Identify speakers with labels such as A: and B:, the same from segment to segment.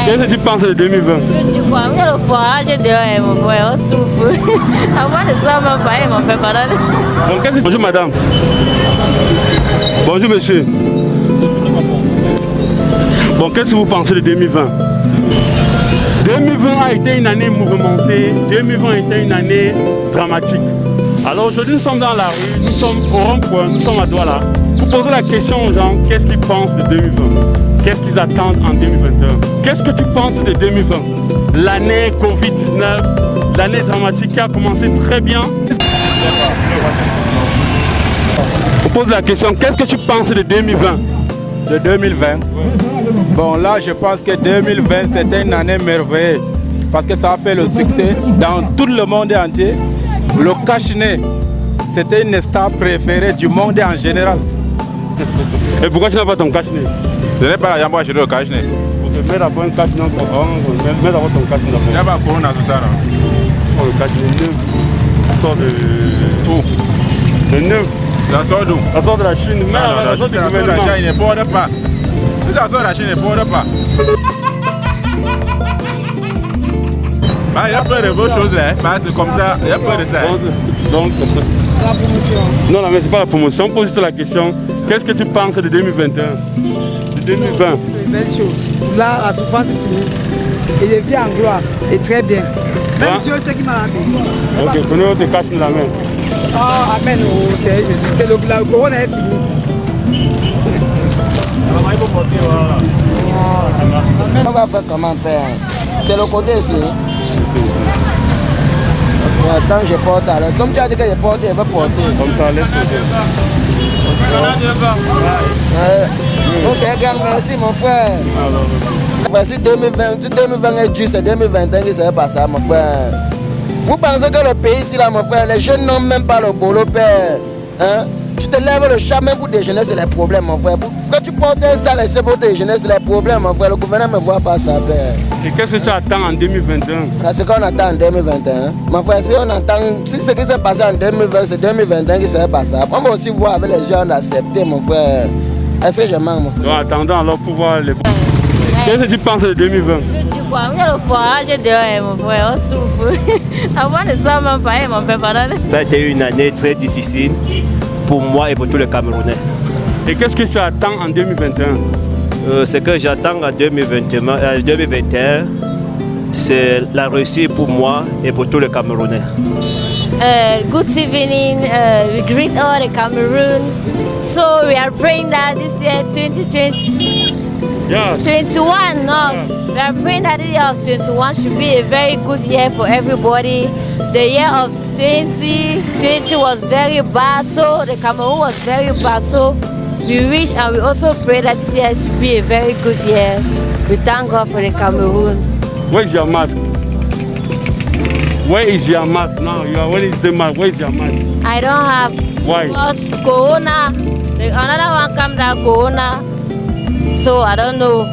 A: Qu'est-ce que tu penses de 2020?
B: Je dis quoi? Le foie, dehors, mon frère, on souffre. Avant de ça, mon père, mon père, pardon.
A: Donc, bonjour madame. Bonjour monsieur. Bon, qu'est-ce que vous pensez de 2020? 2020 a été une année mouvementée, 2020 a été une année dramatique. Alors aujourd'hui nous sommes dans la rue, nous sommes au rond-point, nous sommes à Douala. Pour poser la question aux gens, qu'est-ce qu'ils pensent de 2020? Qu'est-ce qu'ils attendent en 2021? Qu'est-ce que tu penses de 2020? L'année Covid-19, l'année dramatique qui a commencé très bien. On pose la question, qu'est-ce que tu penses de 2020?
C: De 2020? Bon, là, je pense que 2020, c'était une année merveilleuse parce que ça a fait le succès dans tout le monde entier. Le cache-nez, c'était une star préférée du monde en général.
A: Et pourquoi tu n'as pas ton cache-nez?
D: Je n'ai pas la jambe à acheter le cache-nez.
A: Mets d'abord un cache-nez, mets d'abord ton cache-nez d'abord.
D: Il n'y a pas de corona tout ça là.
A: Oh, le cache-nez neuf. Ça sort de...
D: Où?
A: De neuf.
D: Ça sort d'où?
A: Ça sort de la Chine. Mais
D: non,
A: ça sort du
D: ça sort de
A: gouvernement.
D: la Chine, il ne borde pas. Si ça sort de la Chine, il ne borde pas. Bah, il y a peur de vos choses là, bah, c'est comme ça, il y a peur de ça.
A: Donc,
E: la promotion.
A: Non, mais c'est pas la promotion. On pose juste la question. Qu'est-ce que tu penses de 2021? De 2020?
E: Une belle chose. Là, la souffrance est finie. Et je vis en gloire. Et très bien. Même
A: Ah.
E: Dieu sait qui m'a la
A: Ok, prenez votre cache dans la main.
E: Ah, amen. Oh, c'est Jésus. Le corona est fini.
F: On va faire comment faire? C'est le côté ici. Attends, je porte alors. Comme tu as dit que je porte, je vais porter.
A: Comme ça, laisse
F: Ok, gang, merci mon frère. Voici 2020, 2020 est dur, c'est 2021 qui serait pas ça, mon frère. Vous pensez que le pays ici, là, mon frère, les jeunes n'ont même pas le boulot, père. Hein? Tu te lèves le chat même pour déjeuner, c'est les problèmes, mon frère. Quand tu portes un sac et c'est pour déjeuner, c'est les problèmes, mon frère. Le gouvernement ne voit pas ça, père.
A: Et qu'est-ce que tu attends en 2021?
F: C'est ce qu'on attend en 2021. Mon frère, si on attend, si ce qui s'est passé en 2020, c'est 2021 qui serait passé. On va aussi voir avec les gens d'accepter, mon frère. Est-ce que je manque, mon frère?
A: Donc, attendons alors pour voir les... Qu'est-ce que tu penses de 2020?
B: Je dis quoi? Le foie, dehors, mon frère, on souffre. Avant de ça, mon père, mon père, pardon.
G: Ça a été une année très difficile pour moi et pour tous les Camerounais.
A: Et qu'est-ce que tu attends en 2021?
G: Ce que j'attends en 2021, c'est la réussite pour moi et pour tous les Camerounais.
B: Good evening. We greet all the Cameroon. So we are praying that this year 2020,
A: Yeah.
B: 21, we are praying that the year of 21 should be a very good year for everybody. The year of 2020 was very bad, so the Cameroon was very bad. So we wish and we also pray that this year should be a very good year. We thank God for the Cameroon.
A: Where is your mask? Where is your mask now? You are wearing the mask. Where is your mask?
B: I don't have.
A: Why?
B: Because Corona. Another one comes out Corona. So I don't know.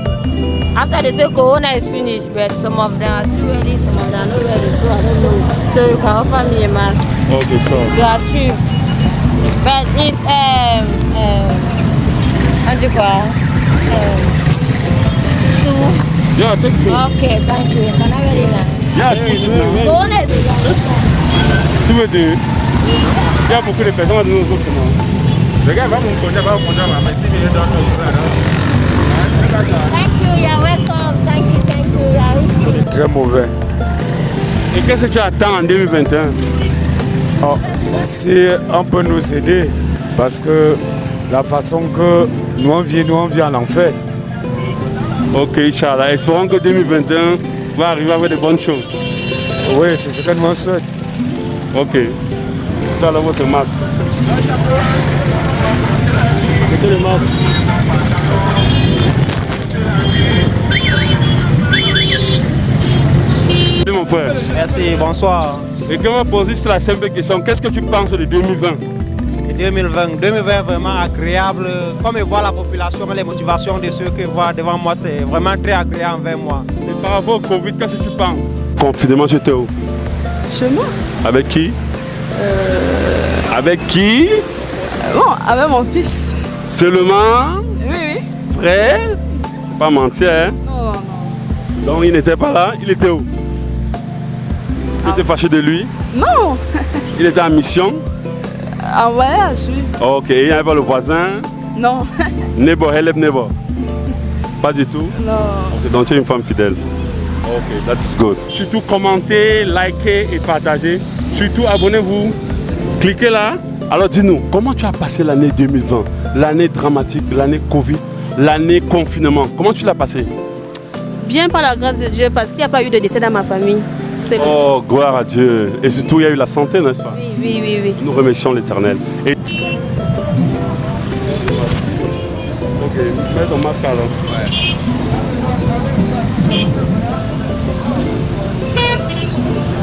B: After they say Corona is finished, but some of them are still ready, some of them are not ready. So I don't know. So you can offer me a mask.
A: Okay, so.
B: Got you. But it's two.
A: Yeah, take two.
B: Okay, thank you. Can I wear it now?
A: Yeah, two.
B: Corona is
A: Tu veux dire? Il y a beaucoup de personnes qui nous ont
D: Le gars va me conduire, mais si il donne
B: Thank you, you're welcome. Thank you, you're rich.
C: Très mauvais.
A: Et qu'est-ce que tu attends en 2021?
C: Oh, si on peut nous aider, parce que la façon que nous on vit en enfer.
A: Ok, Inch'Allah. Espérons que 2021 va arriver avec de bonnes choses.
C: Oui, c'est ce que nous on souhaite.
A: Ok. Tu as là votre masque. Mettez le masque. Salut mon frère.
H: Merci, bonsoir.
A: Et quand on va poser sur la simple question, qu'est-ce que tu penses de 2020?
H: Et 2020 vraiment agréable. Comme je vois la population, les motivations de ceux que je vois devant moi, c'est vraiment très agréable envers moi.
A: Et par rapport au Covid, qu'est-ce que tu penses? Confinement, j'étais où?
E: Chez moi?
A: Avec qui? Avec qui?
E: Bon, avec mon fils.
A: Seulement?
E: Oui, oui.
A: Frère? Pas mentir, hein?
E: Non.
A: Donc il n'était pas là, il était où? Il était fâché de lui?
E: Non.
A: Il était en mission?
E: En voyage, oui.
A: Ok, il n'y avait pas le voisin?
E: Non.
A: Nebo, help nebo? Pas du tout?
E: Non.
A: Ok, donc tu es une femme fidèle. Ok, that's good. Surtout commentez, likez et partagez. Surtout abonnez-vous. Cliquez là. Alors dis-nous, comment tu as passé l'année 2020? L'année dramatique, l'année Covid, l'année confinement. Comment tu l'as passé?
I: Bien par la grâce de Dieu parce qu'il n'y a pas eu de décès dans ma famille.
A: Oh, gloire à Dieu. Et surtout, il y a eu la santé, n'est-ce pas?
I: Oui.
A: Nous remercions l'Éternel. Et... Ok, mets ton masque alors. Ouais.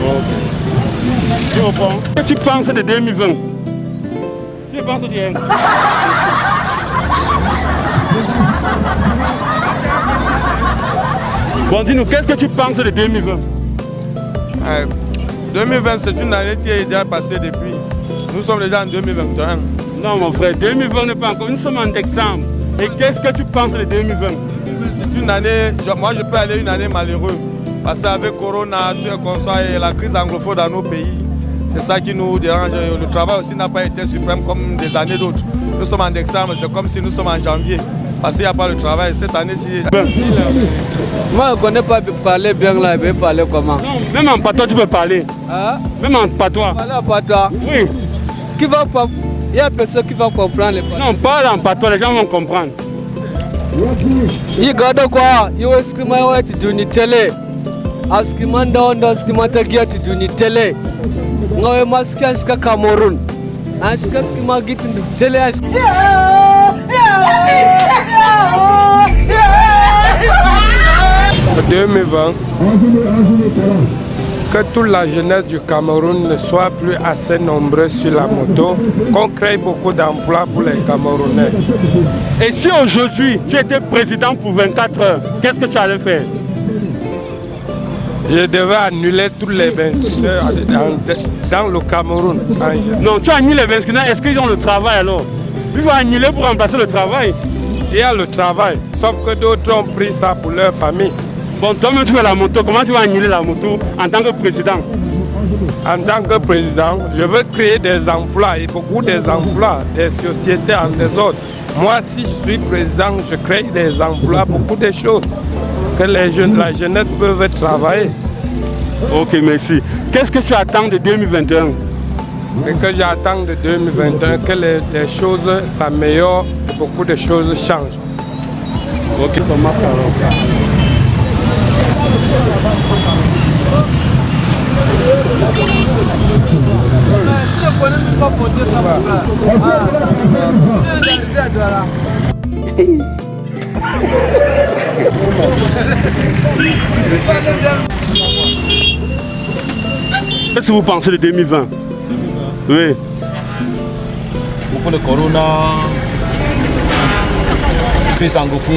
A: Ok. Tu reprends. Qu'est-ce que tu penses de 2020? Tu penses de rien? Bon, dis-nous, qu'est-ce que tu penses de 2020?
C: 2020, c'est une année qui est déjà passée depuis. Nous sommes déjà en 2021.
A: Non, mon frère, 2020 n'est pas encore. Nous sommes en décembre. Et qu'est-ce que tu penses de 2020?
C: C'est une année, moi je peux aller une année malheureuse. Parce qu'avec Corona, tout est comme ça et la crise anglophone dans nos pays, c'est ça qui nous dérange. Le travail aussi n'a pas été suprême comme des années d'autres. Nous sommes en décembre, c'est comme si nous sommes en janvier. Parce qu'il n'y a pas de travail. Cette année-ci...
J: Moi, je ne connais pas parler bien là, je vais parler comment?
A: Non, même en patois, tu peux parler.
J: Hein?
A: Même en patois.
J: Parler en patois?
A: Oui.
J: Qui va pas... Il y a personne qui va comprendre les patois.
A: Non, parle en patois, les gens vont comprendre.
J: Il garde quoi? Il y a ce qui m'a dit d'une télé. Ce qui m'a dit ce qui m'a dit d'une télé. Il y a ce qui m'a Cameroun. Ce qui m'a dit d'une télé.
C: 2020, que toute la jeunesse du Cameroun ne soit plus assez nombreuse sur la moto, qu'on crée beaucoup d'emplois pour les Camerounais.
A: Et si aujourd'hui tu étais président pour 24 heures, qu'est-ce que tu allais faire?
C: Je devais annuler tous les vins dans le Cameroun.
A: Non, tu annules les vins, est-ce qu'ils ont le travail alors? Il faut annuler pour remplacer le travail.
C: Il y a le travail, sauf que d'autres ont pris ça pour leur famille.
A: Bon, toi-même tu fais la moto, comment tu vas annuler la moto en tant que président?
C: En tant que président, je veux créer des emplois et beaucoup des emplois, des sociétés en désordre. Moi, si je suis président, je crée des emplois, beaucoup de choses que la jeunesse peut travailler.
A: Ok, merci. Qu'est-ce que tu attends de 2021?
C: Et que j'attends de 2021, que les choses s'améliorent et beaucoup de choses changent.
A: Ok, Thomas, alors. Qu'est-ce que vous pensez de 2020? Oui.
K: Beaucoup de corona, crise anglophone,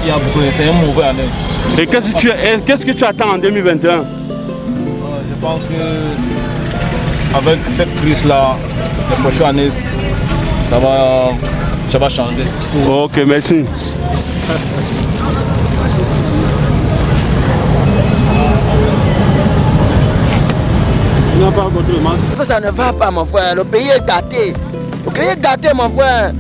K: il y a beaucoup de... C'est une mauvaise année.
A: Et qu'est-ce que tu attends en 2021?
K: Je pense que avec cette crise-là, les prochaines années, ça va changer.
A: Ok, merci.
F: Ça ne va pas, mon frère. Le pays est gâté. Le pays est gâté, mon frère.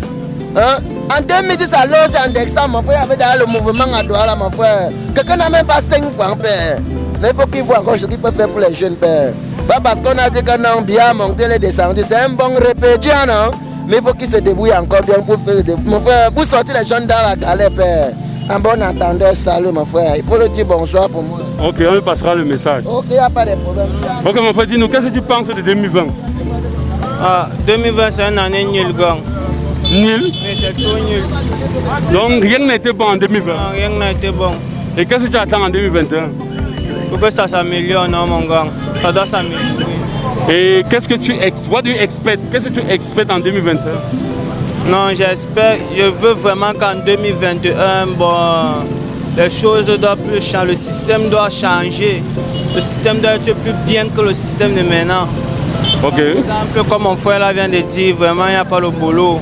F: Hein? En 2010, à l'eau, c'est en décembre, mon frère, il y avait d'ailleurs le mouvement à Douala, mon frère. Quelqu'un n'a même pas 5 francs, père. Mais il faut qu'il voit encore ce qu'il peut faire pour les jeunes, père. Pas parce qu'on a dit qu'on a bien monté les descendus. C'est un bon répétition, non? Mais il faut qu'il se débrouille encore bien pour faire mon frère, pour sortir les jeunes dans la galère, père. Un bon entendeur, salut, mon frère. Il faut le dire bonsoir pour moi.
A: Ok, on lui passera le message.
F: Ok, il n'y a pas de problème.
A: Ok, mon frère, dis-nous, qu'est-ce que tu penses de 2020?
H: 2020, c'est une année nulle, gang.
A: Nul?
H: Mais c'est trop nul.
A: Donc rien n'a été bon en 2020?
H: Non, rien n'a été bon.
A: Et qu'est-ce que tu attends en 2021?
H: Pour que ça s'améliore, non, mon gars. Ça doit s'améliorer.
A: Et qu'est-ce que tu expectes? Qu'est-ce que tu expectes en 2021?
H: Non, j'espère, je veux vraiment qu'en 2021, bon, les choses doivent plus changer, le système doit changer. Le système doit être plus bien que le système de maintenant.
A: Ok.
H: Par exemple, comme mon frère là vient de dire, vraiment, il n'y a pas le boulot.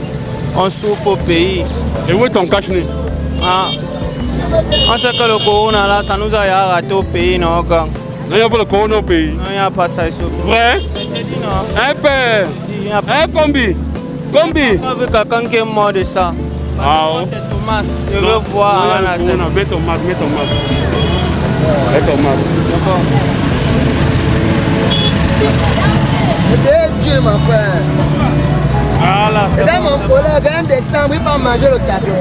H: On souffre au pays.
A: Et où est ton cache-nez?
H: On sait que le corona là, ça nous a raté au pays, non?
A: Non, il n'y a pas le corona au pays.
H: Non, il n'y a pas ça ici.
A: Vrai? Un peu. Un combi. Combi.
H: On a vu quelqu'un qui est mort de ça.
A: Ah oui.
H: C'est Thomas. Je veux voir.
A: Mets ton masque, mets ton masque. Mets ton masque.
H: D'accord.
F: C'est Dieu, mon frère.
A: Voilà,
F: C'est mon collègue, un décembre, il va manger le café.